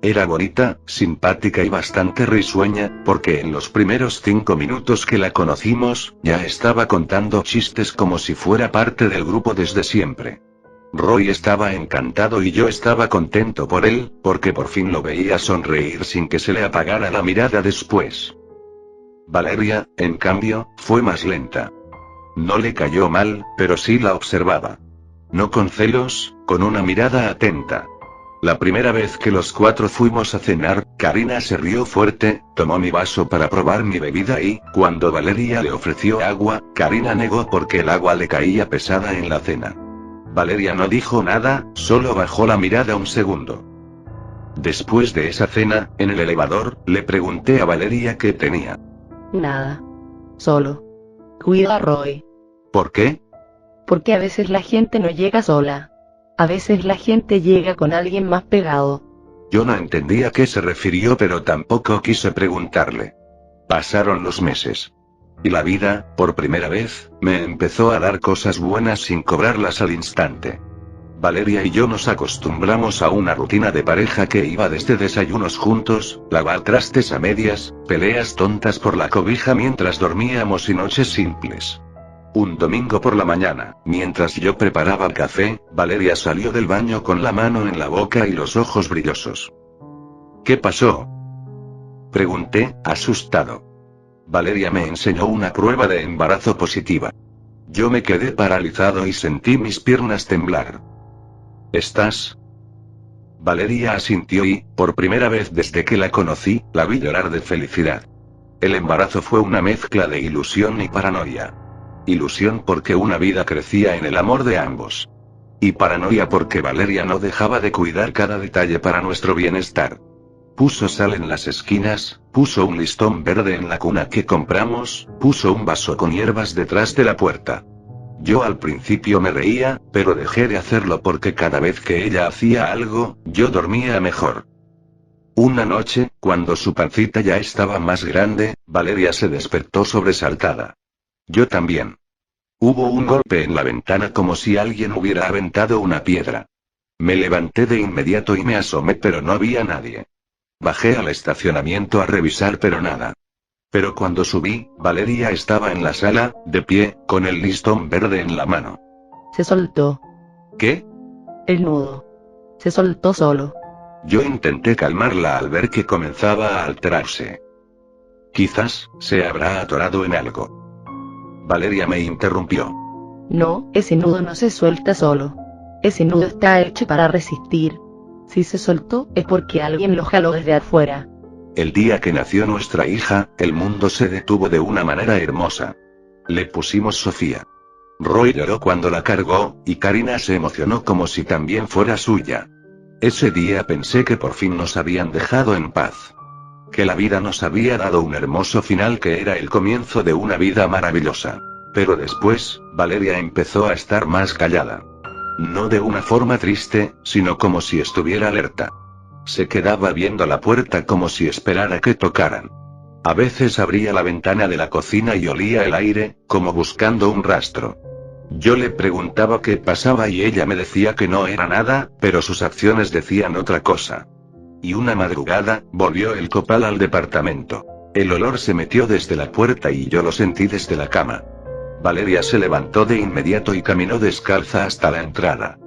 Era bonita, simpática y bastante risueña, porque en los primeros 5 minutos que la conocimos, ya estaba contando chistes como si fuera parte del grupo desde siempre. Roy estaba encantado y yo estaba contento por él, porque por fin lo veía sonreír sin que se le apagara la mirada después. Valeria, en cambio, fue más lenta. No le cayó mal, pero sí la observaba. No con celos, con una mirada atenta. La primera vez que los 4 fuimos a cenar, Karina se rió fuerte, tomó mi vaso para probar mi bebida y, cuando Valeria le ofreció agua, Karina negó porque el agua le caía pesada en la cena. Valeria no dijo nada, solo bajó la mirada un segundo. Después de esa cena, en el elevador, le pregunté a Valeria qué tenía. Nada. Solo. Cuida a Roy. ¿Por qué? Porque a veces la gente no llega sola. A veces la gente llega con alguien más pegado. Yo no entendía a qué se refirió, pero tampoco quise preguntarle. Pasaron los meses. Y la vida, por primera vez, me empezó a dar cosas buenas sin cobrarlas al instante. Valeria y yo nos acostumbramos a una rutina de pareja que iba desde desayunos juntos, lavar trastes a medias, peleas tontas por la cobija mientras dormíamos y noches simples. Un domingo por la mañana, mientras yo preparaba el café, Valeria salió del baño con la mano en la boca y los ojos brillosos. ¿Qué pasó? Pregunté, asustado. Valeria me enseñó una prueba de embarazo positiva. Yo me quedé paralizado y sentí mis piernas temblar. ¿Estás? Valeria asintió y, por primera vez desde que la conocí, la vi llorar de felicidad. El embarazo fue una mezcla de ilusión y paranoia. Ilusión porque una vida crecía en el amor de ambos. Y paranoia porque Valeria no dejaba de cuidar cada detalle para nuestro bienestar. Puso sal en las esquinas, puso un listón verde en la cuna que compramos, puso un vaso con hierbas detrás de la puerta. Yo al principio me reía, pero dejé de hacerlo porque cada vez que ella hacía algo, yo dormía mejor. Una noche, cuando su pancita ya estaba más grande, Valeria se despertó sobresaltada. Yo también. Hubo un golpe en la ventana como si alguien hubiera aventado una piedra. Me levanté de inmediato y me asomé, pero no había nadie. Bajé al estacionamiento a revisar, pero nada. Pero cuando subí, Valeria estaba en la sala, de pie, con el listón verde en la mano. Se soltó. ¿Qué? El nudo. Se soltó solo. Yo intenté calmarla al ver que comenzaba a alterarse. Quizás, se habrá atorado en algo. Valeria me interrumpió. No, ese nudo no se suelta solo. Ese nudo está hecho para resistir. Si se soltó, es porque alguien lo jaló desde afuera. El día que nació nuestra hija, el mundo se detuvo de una manera hermosa. Le pusimos Sofía. Roy lloró cuando la cargó, y Karina se emocionó como si también fuera suya. Ese día pensé que por fin nos habían dejado en paz. Que la vida nos había dado un hermoso final que era el comienzo de una vida maravillosa. Pero después, Valeria empezó a estar más callada. No de una forma triste, sino como si estuviera alerta. Se quedaba viendo la puerta como si esperara que tocaran. A veces abría la ventana de la cocina y olía el aire, como buscando un rastro. Yo le preguntaba qué pasaba y ella me decía que no era nada, pero sus acciones decían otra cosa. Y una madrugada, volvió el copal al departamento. El olor se metió desde la puerta y yo lo sentí desde la cama. Valeria se levantó de inmediato y caminó descalza hasta la entrada.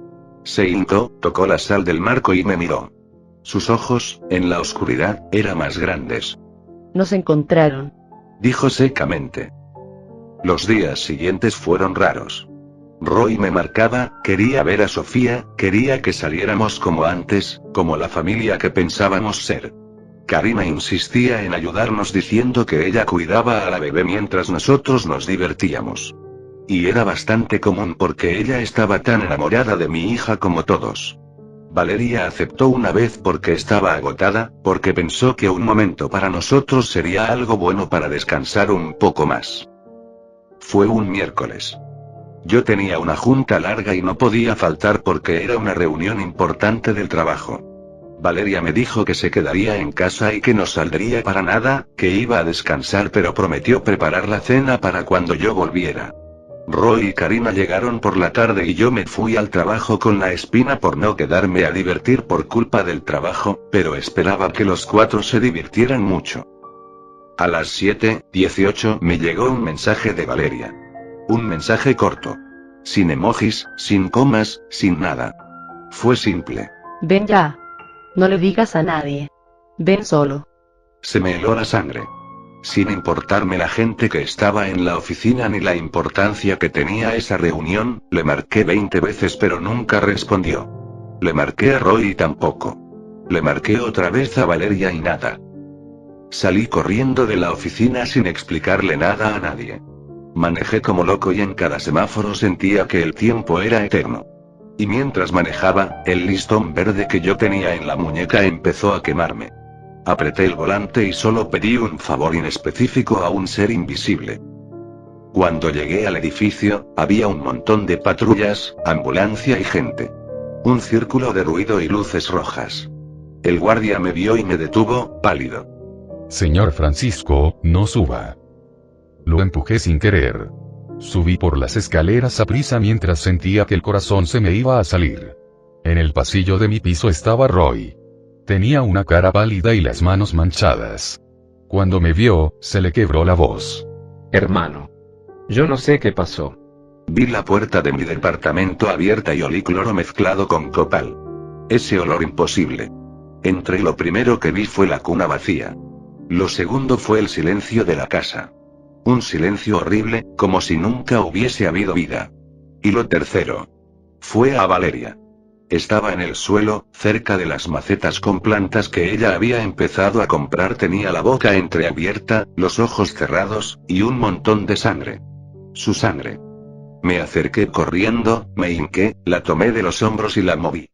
Se hincó, tocó la sal del marco y me miró. Sus ojos, en la oscuridad, eran más grandes. Nos encontraron. Dijo secamente. Los días siguientes fueron raros. Roy me marcaba, quería ver a Sofía, quería que saliéramos como antes, como la familia que pensábamos ser. Karina insistía en ayudarnos diciendo que ella cuidaba a la bebé mientras nosotros nos divertíamos. Y era bastante común porque ella estaba tan enamorada de mi hija como todos. Valeria aceptó una vez porque estaba agotada, porque pensó que un momento para nosotros sería algo bueno para descansar un poco más. Fue un miércoles. Yo tenía una junta larga y no podía faltar porque era una reunión importante del trabajo. Valeria me dijo que se quedaría en casa y que no saldría para nada, que iba a descansar, pero prometió preparar la cena para cuando yo volviera. Roy y Karina llegaron por la tarde y yo me fui al trabajo con la espina por no quedarme a divertir por culpa del trabajo, pero esperaba que los cuatro se divirtieran mucho. A las 7:18 me llegó un mensaje de Valeria. Un mensaje corto. Sin emojis, sin comas, sin nada. Fue simple. Ven ya. No le digas a nadie. Ven solo. Se me heló la sangre. Sin importarme la gente que estaba en la oficina ni la importancia que tenía esa reunión, le marqué 20 veces pero nunca respondió. Le marqué a Roy y tampoco. Le marqué otra vez a Valeria y nada. Salí corriendo de la oficina sin explicarle nada a nadie. Manejé como loco y en cada semáforo sentía que el tiempo era eterno. Y mientras manejaba, el listón verde que yo tenía en la muñeca empezó a quemarme. Apreté el volante y solo pedí un favor inespecífico a un ser invisible. Cuando llegué al edificio, había un montón de patrullas, ambulancia y gente. Un círculo de ruido y luces rojas. El guardia me vio y me detuvo, pálido. Señor Francisco, no suba. Lo empujé sin querer. Subí por las escaleras a prisa mientras sentía que el corazón se me iba a salir. En el pasillo de mi piso estaba Roy. Tenía una cara pálida y las manos manchadas. Cuando me vio, se le quebró la voz. Hermano. Yo no sé qué pasó. Vi la puerta de mi departamento abierta y olí cloro mezclado con copal. Ese olor imposible. Entre lo primero que vi fue la cuna vacía. Lo segundo fue el silencio de la casa. Un silencio horrible, como si nunca hubiese habido vida. Y lo tercero. Fue a Valeria. Estaba en el suelo, cerca de las macetas con plantas que ella había empezado a comprar. Tenía la boca entreabierta, los ojos cerrados, y un montón de sangre. Su sangre. Me acerqué corriendo, me hinqué, la tomé de los hombros y la moví.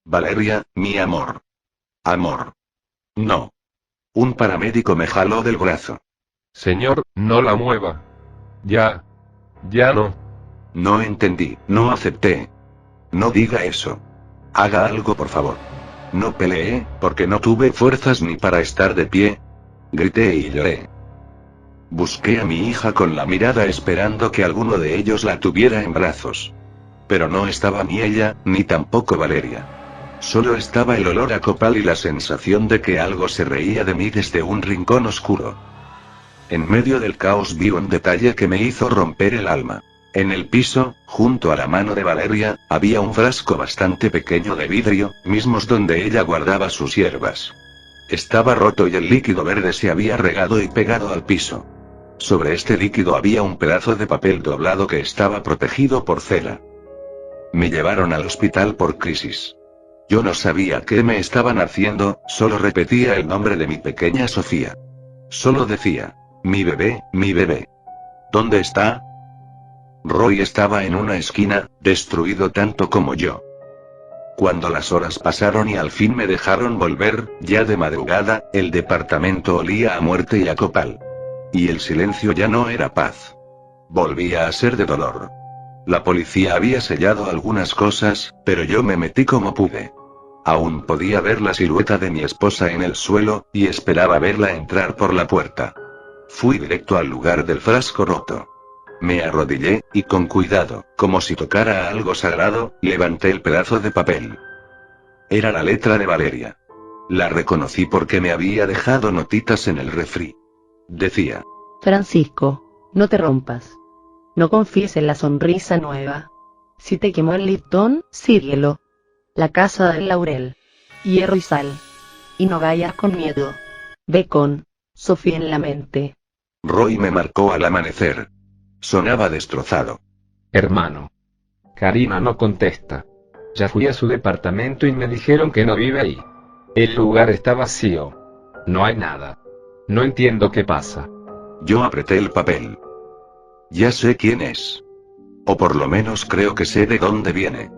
Valeria, mi amor. Amor. No. Un paramédico me jaló del brazo. Señor, no la mueva. Ya no. No entendí, no acepté. No diga eso. Haga algo, por favor. No peleé, porque no tuve fuerzas ni para estar de pie. Grité y lloré. Busqué a mi hija con la mirada esperando que alguno de ellos la tuviera en brazos. Pero no estaba ni ella, ni tampoco Valeria. Solo estaba el olor a copal y la sensación de que algo se reía de mí desde un rincón oscuro. En medio del caos vi un detalle que me hizo romper el alma. En el piso, junto a la mano de Valeria, había un frasco bastante pequeño de vidrio, mismos donde ella guardaba sus hierbas. Estaba roto y el líquido verde se había regado y pegado al piso. Sobre este líquido había un pedazo de papel doblado que estaba protegido por cera. Me llevaron al hospital por crisis. Yo no sabía qué me estaban haciendo, solo repetía el nombre de mi pequeña Sofía. Solo decía, mi bebé, mi bebé. ¿Dónde está? Roy estaba en una esquina, destruido tanto como yo. Cuando las horas pasaron y al fin me dejaron volver, ya de madrugada, el departamento olía a muerte y a copal. Y el silencio ya no era paz. Volvía a ser de dolor. La policía había sellado algunas cosas, pero yo me metí como pude. Aún podía ver la silueta de mi esposa en el suelo, y esperaba verla entrar por la puerta. Fui directo al lugar del frasco roto. Me arrodillé, y con cuidado, como si tocara algo sagrado, levanté el pedazo de papel. Era la letra de Valeria. La reconocí porque me había dejado notitas en el refri. Decía: Francisco, no te rompas. No confíes en la sonrisa nueva. Si te quemó el listón, síguelo. La casa del laurel. Hierro y sal. Y no vayas con miedo. Ve con Sofía en la mente. Roy me marcó al amanecer. Sonaba destrozado. Hermano. Karina no contesta. Ya fui a su departamento y me dijeron que no vive ahí. El lugar está vacío. No hay nada. No entiendo qué pasa. Yo apreté el papel. Ya sé quién es. O por lo menos creo que sé de dónde viene.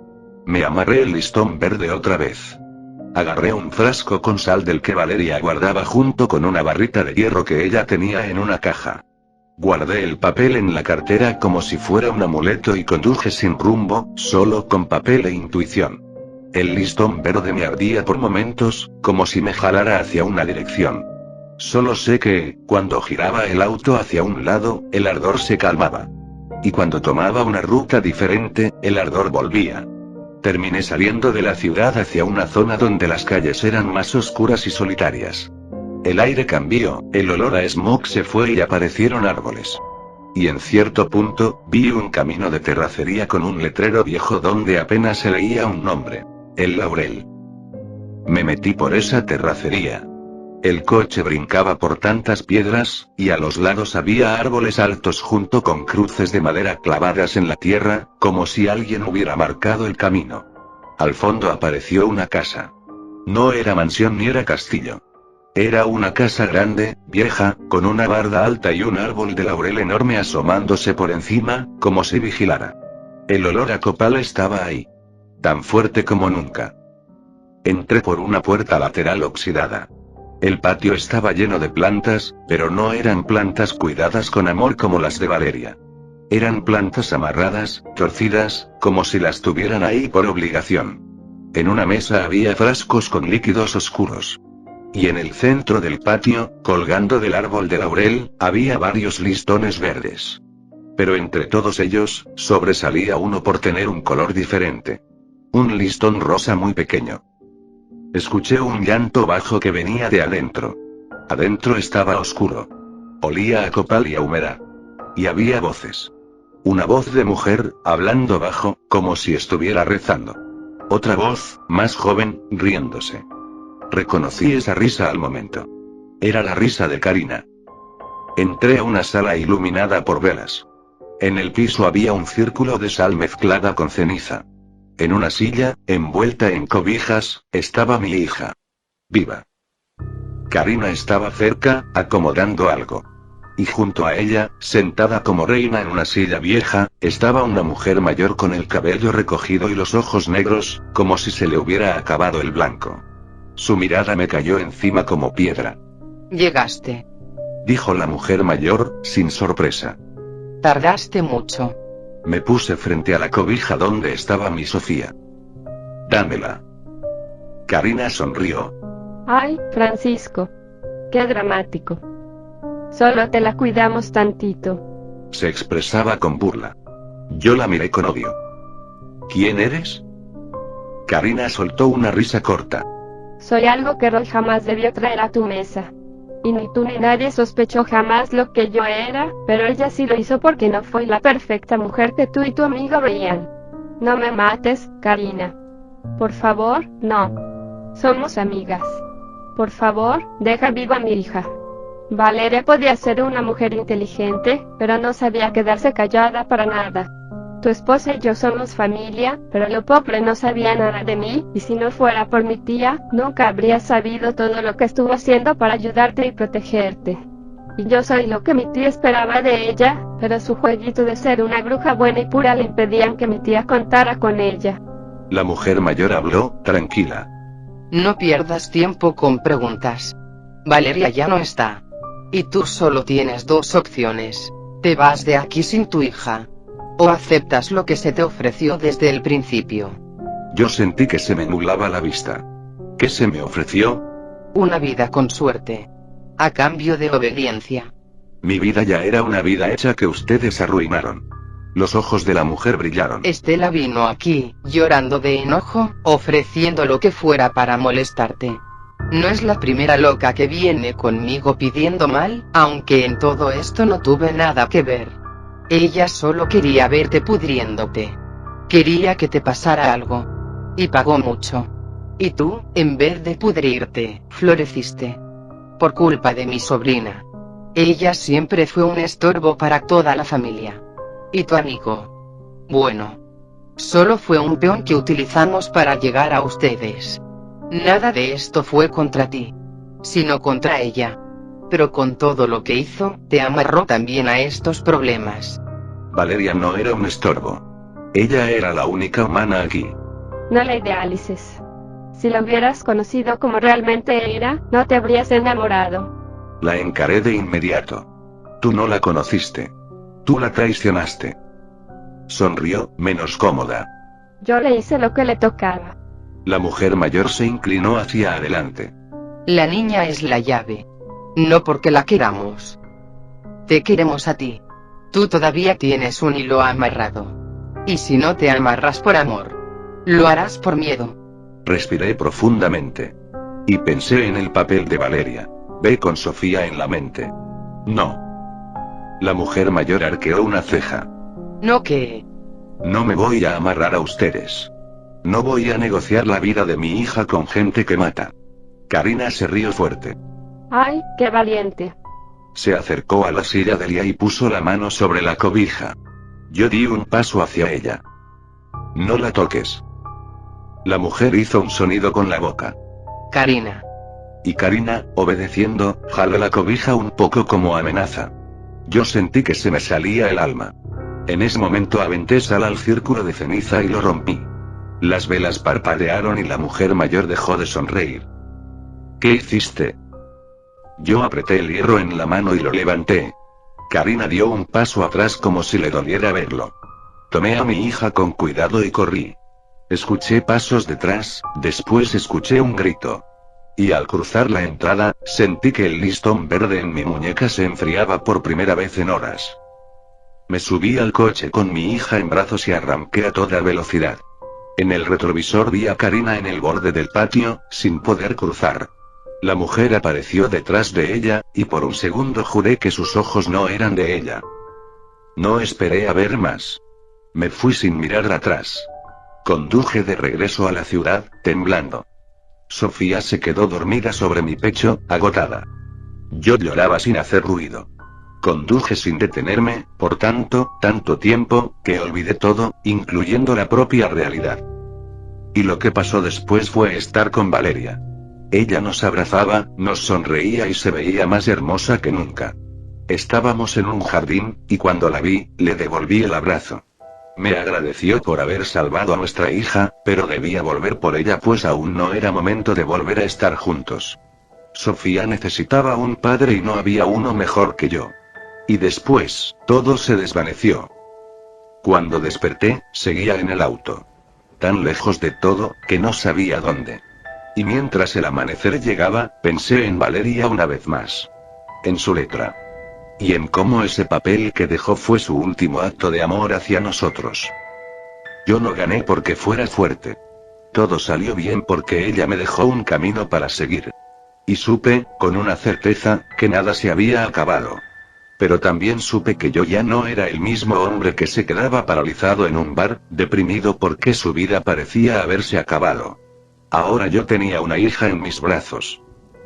Me amarré el listón verde otra vez. Agarré un frasco con sal del que Valeria guardaba junto con una barrita de hierro que ella tenía en una caja. Guardé el papel en la cartera como si fuera un amuleto y conduje sin rumbo, solo con papel e intuición. El listón verde me ardía por momentos, como si me jalara hacia una dirección. Solo sé que, cuando giraba el auto hacia un lado, el ardor se calmaba. Y cuando tomaba una ruta diferente, el ardor volvía. Terminé saliendo de la ciudad hacia una zona donde las calles eran más oscuras y solitarias. El aire cambió, el olor a smog se fue y aparecieron árboles. Y en cierto punto, vi un camino de terracería con un letrero viejo donde apenas se leía un nombre: El Laurel. Me metí por esa terracería. El coche brincaba por tantas piedras, y a los lados había árboles altos junto con cruces de madera clavadas en la tierra, como si alguien hubiera marcado el camino. Al fondo apareció una casa. No era mansión ni era castillo. Era una casa grande, vieja, con una barda alta y un árbol de laurel enorme asomándose por encima, como si vigilara. El olor a copal estaba ahí. Tan fuerte como nunca. Entré por una puerta lateral oxidada. El patio estaba lleno de plantas, pero no eran plantas cuidadas con amor como las de Valeria. Eran plantas amarradas, torcidas, como si las tuvieran ahí por obligación. En una mesa había frascos con líquidos oscuros. Y en el centro del patio, colgando del árbol de laurel, había varios listones verdes. Pero entre todos ellos, sobresalía uno por tener un color diferente. Un listón rosa muy pequeño. Escuché un llanto bajo que venía de adentro. Adentro estaba oscuro. Olía a copal y a humedad. Y había voces. Una voz de mujer, hablando bajo, como si estuviera rezando. Otra voz, más joven, riéndose. Reconocí esa risa al momento. Era la risa de Karina. Entré a una sala iluminada por velas. En el piso había un círculo de sal mezclada con ceniza. En una silla, envuelta en cobijas, estaba mi hija. Viva. Karina estaba cerca, acomodando algo. Y junto a ella, sentada como reina en una silla vieja, estaba una mujer mayor con el cabello recogido y los ojos negros, como si se le hubiera acabado el blanco. Su mirada me cayó encima como piedra. Llegaste. Dijo la mujer mayor, sin sorpresa. Tardaste mucho. Me puse frente a la cobija donde estaba mi Sofía. Dámela. Karina sonrió. Ay, Francisco. Qué dramático. Solo te la cuidamos tantito. Se expresaba con burla. Yo la miré con odio. ¿Quién eres? Karina soltó una risa corta. Soy algo que Roy jamás debió traer a tu mesa. Y ni tú ni nadie sospechó jamás lo que yo era, pero ella sí lo hizo porque no fue la perfecta mujer que tú y tu amigo veían. No me mates, Karina. Por favor, no. Somos amigas. Por favor, deja viva a mi hija. Valeria podía ser una mujer inteligente, pero no sabía quedarse callada para nada. Tu esposa y yo somos familia, pero lo pobre no sabía nada de mí, y si no fuera por mi tía, nunca habría sabido todo lo que estuvo haciendo para ayudarte y protegerte. Y yo soy lo que mi tía esperaba de ella, pero su jueguito de ser una bruja buena y pura le impedían que mi tía contara con ella. La mujer mayor habló, tranquila. No pierdas tiempo con preguntas. Valeria ya no está. Y tú solo tienes dos opciones. Te vas de aquí sin tu hija. O aceptas lo que se te ofreció desde el principio. Yo sentí que se me nublaba la vista. ¿Qué se me ofreció? Una vida con suerte. A cambio de obediencia. Mi vida ya era una vida hecha que ustedes arruinaron. Los ojos de la mujer brillaron. Estela vino aquí, llorando de enojo, ofreciendo lo que fuera para molestarte. No es la primera loca que viene conmigo pidiendo mal, aunque en todo esto no tuve nada que ver. Ella solo quería verte pudriéndote. Quería que te pasara algo. Y pagó mucho. Y tú, en vez de pudrirte, floreciste. Por culpa de mi sobrina. Ella siempre fue un estorbo para toda la familia. ¿Y tu amigo? Bueno. Solo fue un peón que utilizamos para llegar a ustedes. Nada de esto fue contra ti. Sino contra ella. Pero con todo lo que hizo, te amarró también a estos problemas. Valeria no era un estorbo. Ella era la única humana aquí. No la idealices. Si la hubieras conocido como realmente era, no te habrías enamorado. La encaré de inmediato. Tú no la conociste. Tú la traicionaste. Sonrió, menos cómoda. Yo le hice lo que le tocaba. La mujer mayor se inclinó hacia adelante. La niña es la llave. No porque la queramos. Te queremos a ti. Tú todavía tienes un hilo amarrado. Y si no te amarras por amor, lo harás por miedo. Respiré profundamente. Y pensé en el papel de Valeria. Ve con Sofía en la mente. No. La mujer mayor arqueó una ceja. ¿No qué? No me voy a amarrar a ustedes. No voy a negociar la vida de mi hija con gente que mata. Karina se rió fuerte. ¡Ay, qué valiente! Se acercó a la silla de Lía y puso la mano sobre la cobija. Yo di un paso hacia ella. No la toques. La mujer hizo un sonido con la boca. Karina. Y Karina, obedeciendo, jaló la cobija un poco como amenaza. Yo sentí que se me salía el alma. En ese momento aventé sal al círculo de ceniza y lo rompí. Las velas parpadearon y la mujer mayor dejó de sonreír. ¿Qué hiciste? Yo apreté el hierro en la mano y lo levanté. Karina dio un paso atrás como si le doliera verlo. Tomé a mi hija con cuidado y corrí. Escuché pasos detrás, después escuché un grito. Y al cruzar la entrada, sentí que el listón verde en mi muñeca se enfriaba por primera vez en horas. Me subí al coche con mi hija en brazos y arranqué a toda velocidad. En el retrovisor vi a Karina en el borde del patio, sin poder cruzar. La mujer apareció detrás de ella, y por un segundo juré que sus ojos no eran de ella. No esperé a ver más. Me fui sin mirar atrás. Conduje de regreso a la ciudad, temblando. Sofía se quedó dormida sobre mi pecho, agotada. Yo lloraba sin hacer ruido. Conduje sin detenerme, por tanto tiempo, que olvidé todo, incluyendo la propia realidad. Y lo que pasó después fue estar con Valeria. Ella nos abrazaba, nos sonreía y se veía más hermosa que nunca. Estábamos en un jardín, y cuando la vi, le devolví el abrazo. Me agradeció por haber salvado a nuestra hija, pero debía volver por ella pues aún no era momento de volver a estar juntos. Sofía necesitaba un padre y no había uno mejor que yo. Y después, todo se desvaneció. Cuando desperté, seguía en el auto. Tan lejos de todo, que no sabía dónde. Y mientras el amanecer llegaba, pensé en Valeria una vez más. En su letra. Y en cómo ese papel que dejó fue su último acto de amor hacia nosotros. Yo no gané porque fuera fuerte. Todo salió bien porque ella me dejó un camino para seguir. Y supe, con una certeza, que nada se había acabado. Pero también supe que yo ya no era el mismo hombre que se quedaba paralizado en un bar, deprimido porque su vida parecía haberse acabado. Ahora yo tenía una hija en mis brazos.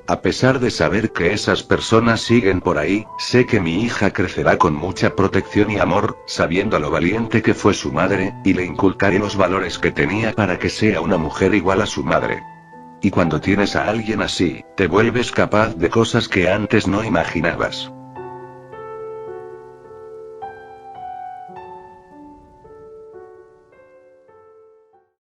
A pesar de saber que esas personas siguen por ahí, sé que mi hija crecerá con mucha protección y amor, sabiendo lo valiente que fue su madre, y le inculcaré los valores que tenía para que sea una mujer igual a su madre. Y cuando tienes a alguien así, te vuelves capaz de cosas que antes no imaginabas.